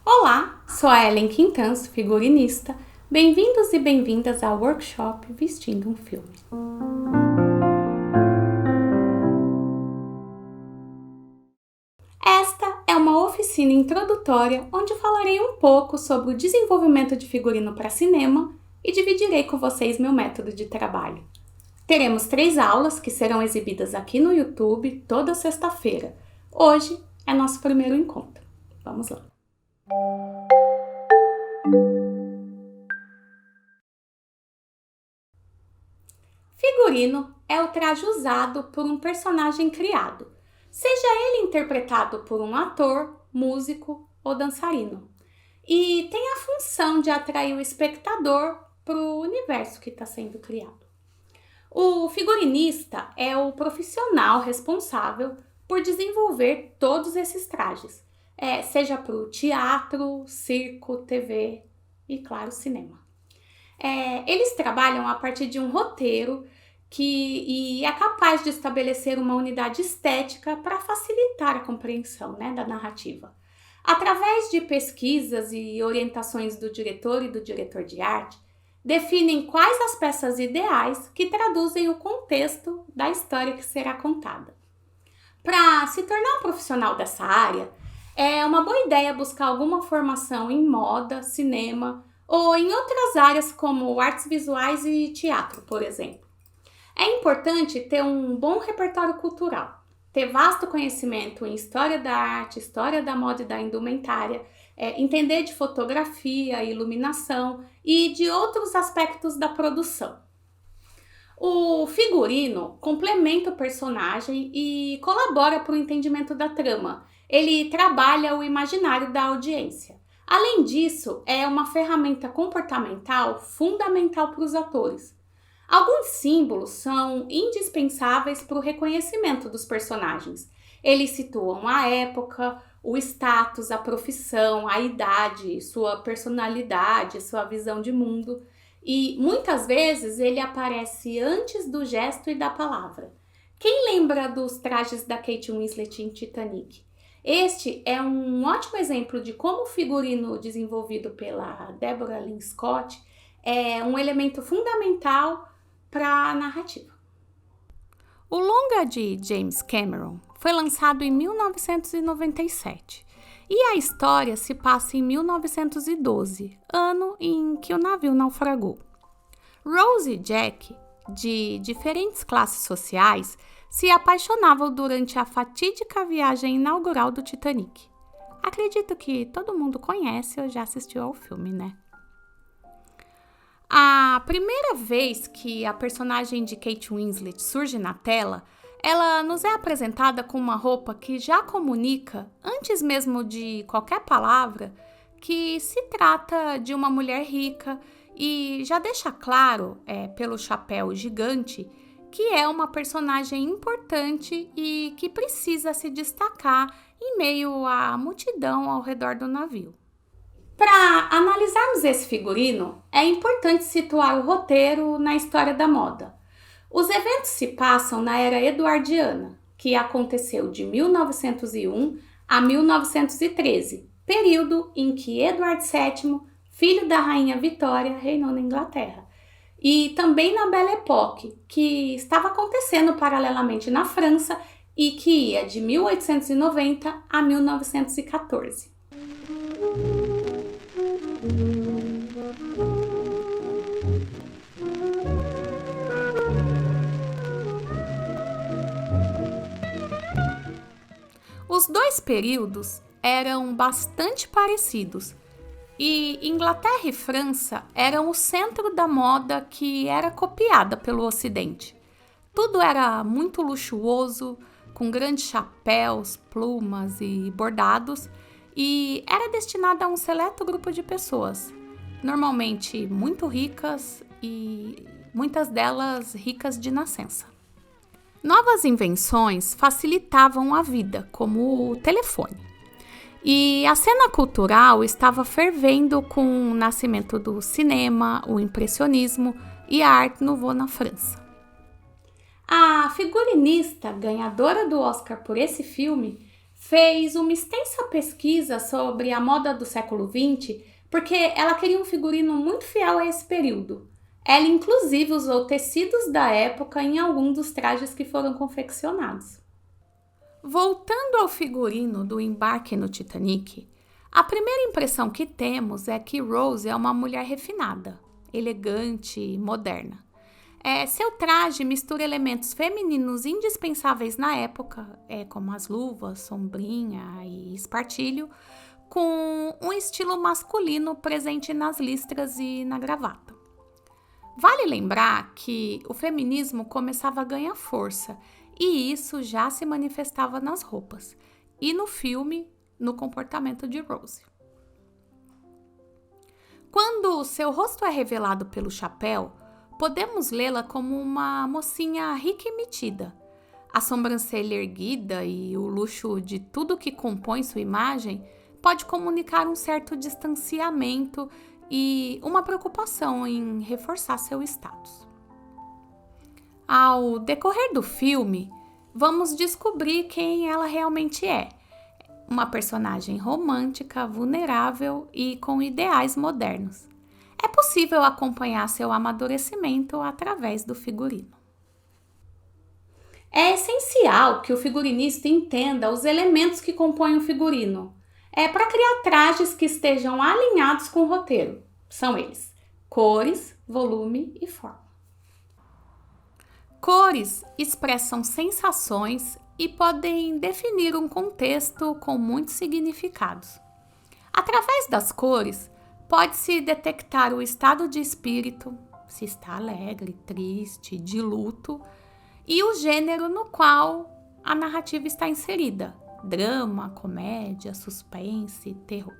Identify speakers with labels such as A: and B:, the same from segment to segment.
A: Olá, sou a Ellen Quintans, figurinista. Bem-vindos e bem-vindas ao workshop Vestindo um Filme. Esta é uma oficina introdutória onde falarei um pouco sobre o desenvolvimento de figurino para cinema e dividirei com vocês meu método de trabalho. Teremos 3 aulas que serão exibidas aqui no YouTube toda sexta-feira. Hoje é nosso primeiro encontro. Vamos lá! Figurino é o traje usado por um personagem criado, seja ele interpretado por um ator, músico ou dançarino, e tem a função de atrair o espectador para o universo que está sendo criado. O figurinista é o profissional responsável por desenvolver todos esses trajes, seja para o teatro, circo, TV e, claro, cinema. Eles trabalham a partir de um roteiro e é capaz de estabelecer uma unidade estética para facilitar a compreensão, da narrativa. Através de pesquisas e orientações do diretor e do diretor de arte, definem quais as peças ideais que traduzem o contexto da história que será contada. Para se tornar um profissional dessa área, é uma boa ideia buscar alguma formação em moda, cinema ou em outras áreas como artes visuais e teatro, por exemplo. É importante ter um bom repertório cultural, ter vasto conhecimento em história da arte, história da moda e da indumentária, entender de fotografia, iluminação e de outros aspectos da produção. O figurino complementa o personagem e colabora para o entendimento da trama. Ele trabalha o imaginário da audiência. Além disso, é uma ferramenta comportamental fundamental para os atores. Alguns símbolos são indispensáveis para o reconhecimento dos personagens. Eles situam a época, o status, a profissão, a idade, sua personalidade, sua visão de mundo. E muitas vezes ele aparece antes do gesto e da palavra. Quem lembra dos trajes da Kate Winslet em Titanic? Este é um ótimo exemplo de como o figurino desenvolvido pela Deborah Lynn Scott é um elemento fundamental para a narrativa. O longa de James Cameron foi lançado em 1997 e a história se passa em 1912, ano em que o navio naufragou. Rose e Jack, de diferentes classes sociais, se apaixonavam durante a fatídica viagem inaugural do Titanic. Acredito que todo mundo conhece ou já assistiu ao filme, né? A primeira vez que a personagem de Kate Winslet surge na tela, ela nos é apresentada com uma roupa que já comunica, antes mesmo de qualquer palavra, que se trata de uma mulher rica e já deixa claro, pelo chapéu gigante, que é uma personagem importante e que precisa se destacar em meio à multidão ao redor do navio. Para analisarmos esse figurino, é importante situar o roteiro na história da moda. Os eventos se passam na era eduardiana, que aconteceu de 1901 a 1913, período em que Eduardo VII, filho da rainha Vitória, reinou na Inglaterra. E também na Belle Époque, que estava acontecendo paralelamente na França e que ia de 1890 a 1914. Os dois períodos eram bastante parecidos e Inglaterra e França eram o centro da moda que era copiada pelo Ocidente. Tudo era muito luxuoso, com grandes chapéus, plumas e bordados, e era destinado a um seleto grupo de pessoas, normalmente muito ricas e muitas delas ricas de nascença. Novas invenções facilitavam a vida, como o telefone. E a cena cultural estava fervendo com o nascimento do cinema, o impressionismo e a Art Nouveau na França. A figurinista ganhadora do Oscar por esse filme fez uma extensa pesquisa sobre a moda do século XX porque ela queria um figurino muito fiel a esse período. Ela, inclusive, usou tecidos da época em algum dos trajes que foram confeccionados. Voltando ao figurino do embarque no Titanic, a primeira impressão que temos é que Rose é uma mulher refinada, elegante e moderna. Seu traje mistura elementos femininos indispensáveis na época, como as luvas, sombrinha e espartilho, com um estilo masculino presente nas listras e na gravata. Vale lembrar que o feminismo começava a ganhar força e isso já se manifestava nas roupas e no filme, no comportamento de Rose. Quando seu rosto é revelado pelo chapéu, podemos lê-la como uma mocinha rica e metida. A sobrancelha erguida e o luxo de tudo que compõe sua imagem pode comunicar um certo distanciamento e uma preocupação em reforçar seu status. Ao decorrer do filme, vamos descobrir quem ela realmente é. Uma personagem romântica, vulnerável e com ideais modernos. É possível acompanhar seu amadurecimento através do figurino. É essencial que o figurinista entenda os elementos que compõem o figurino. Para criar trajes que estejam alinhados com o roteiro. São eles: cores, volume e forma. Cores expressam sensações e podem definir um contexto com muitos significados. Através das cores, pode-se detectar o estado de espírito, se está alegre, triste, de luto, e o gênero no qual a narrativa está inserida: drama, comédia, suspense, terror.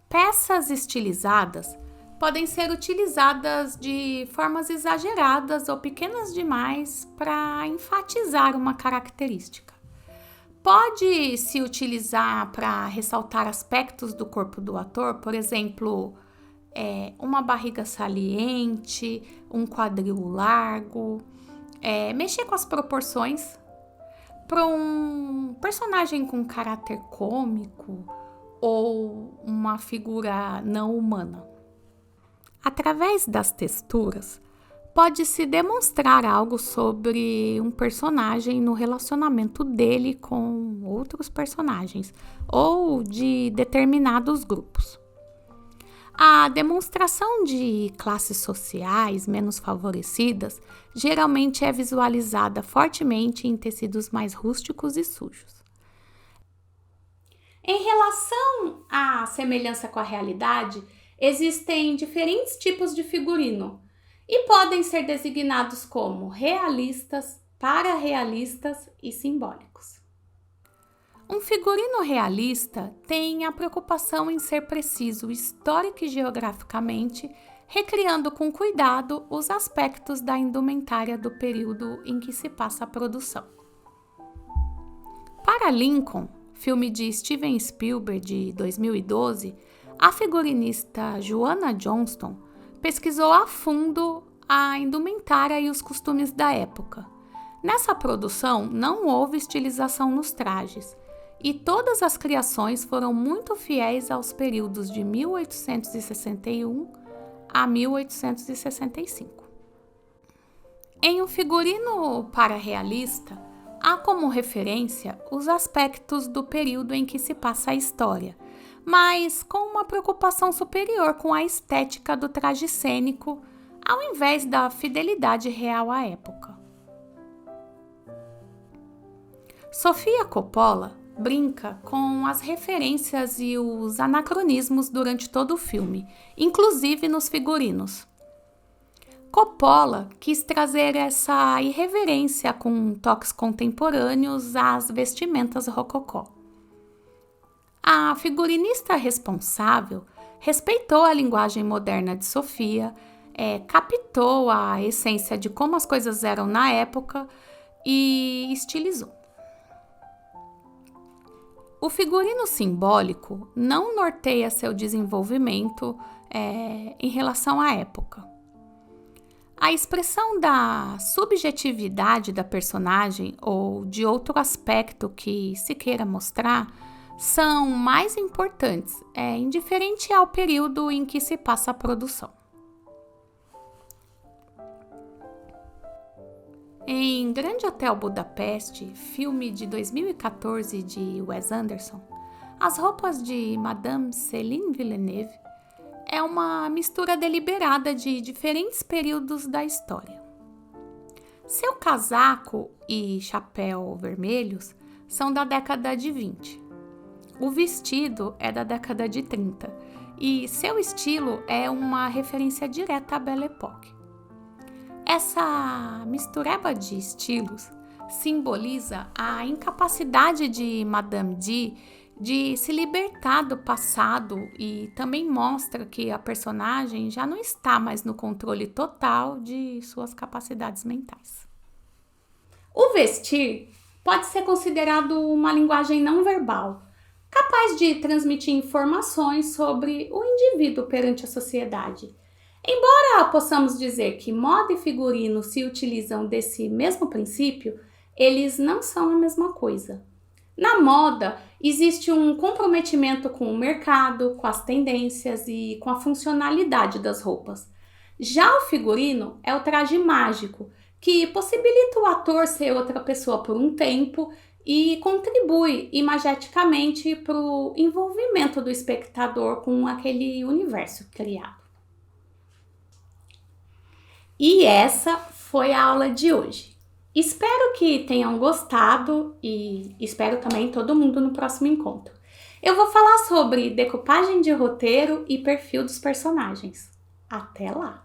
A: Peças estilizadas podem ser utilizadas de formas exageradas ou pequenas demais para enfatizar uma característica. Pode-se utilizar para ressaltar aspectos do corpo do ator, por exemplo, uma barriga saliente, um quadril largo, mexer com as proporções. Para um personagem com caráter cômico ou uma figura não humana. Através das texturas, pode-se demonstrar algo sobre um personagem no relacionamento dele com outros personagens ou de determinados grupos. A demonstração de classes sociais menos favorecidas geralmente é visualizada fortemente em tecidos mais rústicos e sujos. Em relação à semelhança com a realidade, existem diferentes tipos de figurino e podem ser designados como realistas, pararealistas e simbólicos. Um figurino realista tem a preocupação em ser preciso histórica e geograficamente, recriando com cuidado os aspectos da indumentária do período em que se passa a produção. Para Lincoln, filme de Steven Spielberg de 2012, a figurinista Joanna Johnston pesquisou a fundo a indumentária e os costumes da época. Nessa produção, não houve estilização nos trajes, e todas as criações foram muito fiéis aos períodos de 1861 a 1865. Em um figurino pararealista, há como referência os aspectos do período em que se passa a história, mas com uma preocupação superior com a estética do traje cênico, ao invés da fidelidade real à época. Sofia Coppola brinca com as referências e os anacronismos durante todo o filme, inclusive nos figurinos. Coppola quis trazer essa irreverência com toques contemporâneos às vestimentas rococó. A figurinista responsável respeitou a linguagem moderna de Sofia, captou a essência de como as coisas eram na época e estilizou. O figurino simbólico não norteia seu desenvolvimento em relação à época. A expressão da subjetividade da personagem ou de outro aspecto que se queira mostrar são mais importantes, indiferente ao período em que se passa a produção. Em Grande Hotel Budapeste, filme de 2014 de Wes Anderson, as roupas de Madame Céline Villeneuve é uma mistura deliberada de diferentes períodos da história. Seu casaco e chapéu vermelhos são da década de 20. O vestido é da década de 30 e seu estilo é uma referência direta à Belle Époque. Essa mistureba de estilos simboliza a incapacidade de Madame D de se libertar do passado e também mostra que a personagem já não está mais no controle total de suas capacidades mentais. O vestir pode ser considerado uma linguagem não verbal, capaz de transmitir informações sobre o indivíduo perante a sociedade. Embora possamos dizer que moda e figurino se utilizam desse mesmo princípio, eles não são a mesma coisa. Na moda, existe um comprometimento com o mercado, com as tendências e com a funcionalidade das roupas. Já o figurino é o traje mágico, que possibilita o ator ser outra pessoa por um tempo e contribui imageticamente para o envolvimento do espectador com aquele universo criado. E essa foi a aula de hoje. Espero que tenham gostado e espero também todo mundo no próximo encontro. Eu vou falar sobre decupagem de roteiro e perfil dos personagens. Até lá!